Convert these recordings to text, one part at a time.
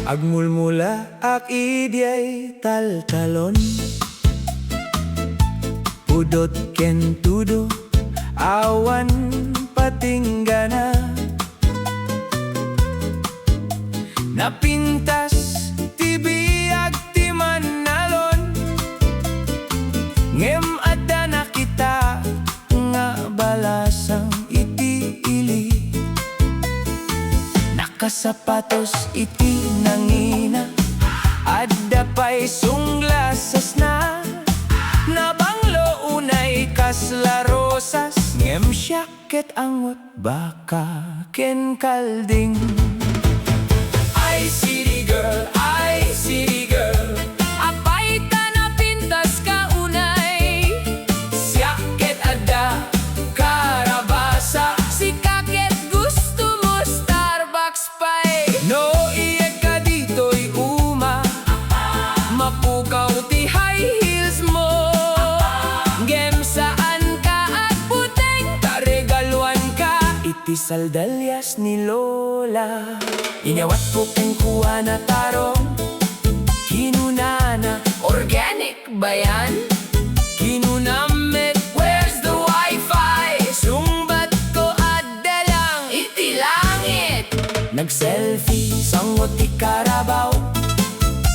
Agmulmula ak idiay taltalon, Pudot ken tudo, awan patingga na. Napintas ti biag ti Mannalon, ngem adda na kita nga balasang iti ili. Nakasapatos iti nangina, adda pa'y sunglasas na. Nabanglo unay kasla rosas, ngem syaket angot baka ken kalding. Ay city girl, apay ta na pintas ka unay. Syaket adda karabasa, si kaket gusto mo Starbucks pa'y. No iya ka dito'y uma, mapukaw ti high heels mo. Gem saan ka at puteng, taregaluan ka iti saldalyas ni Lola. Inyawat ko keng kuha na tarong, kinunana, organic ba yan? Kinunamet, where's the WiFi? Sumbat ko adda lang, iti langit. Nag-selfie, sangot ti carabaos,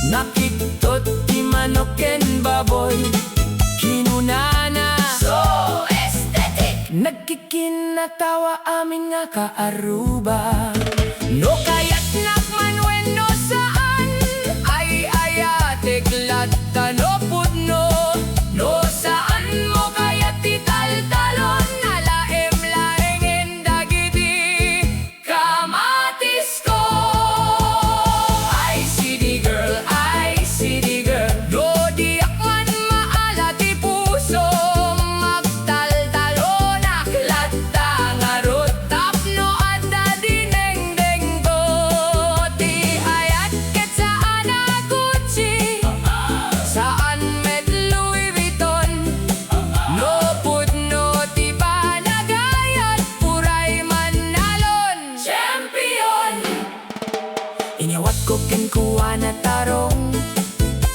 nakiktot ti manok ken baboy. Kinunana, so aesthetic. Nagkikinatawa amin nga kaaruba. No kaya't nakman wenno saan, ay ayatek latta no pudno. No saan mo kaya't ti taltalon, nalaem laengen dagiti kamatis ko. Ay city girl, do di akman maala ti puso. Magtaltalon aklatta nga rot, tapno adda dinengdeng ko. Ti ayat ket saan a Gucci, saan med Louis Vuitton. No pudno ti panagayat, puray Mannalon champion. Inyawat ko ken kuha na tarong,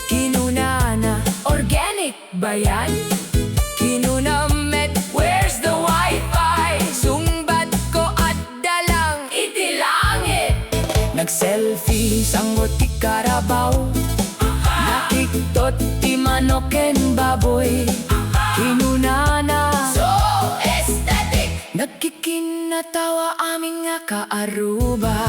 kinunana, organic ba yan? Kinunamet, where's the WiFi? Sumbat ko adda lang, iti langit. Nag-selfie, sangot ti carabaos, nakiktot ti manok ken baboy. Kinunana, so aesthetic. Nagkikinatawa amin nga kaaruba.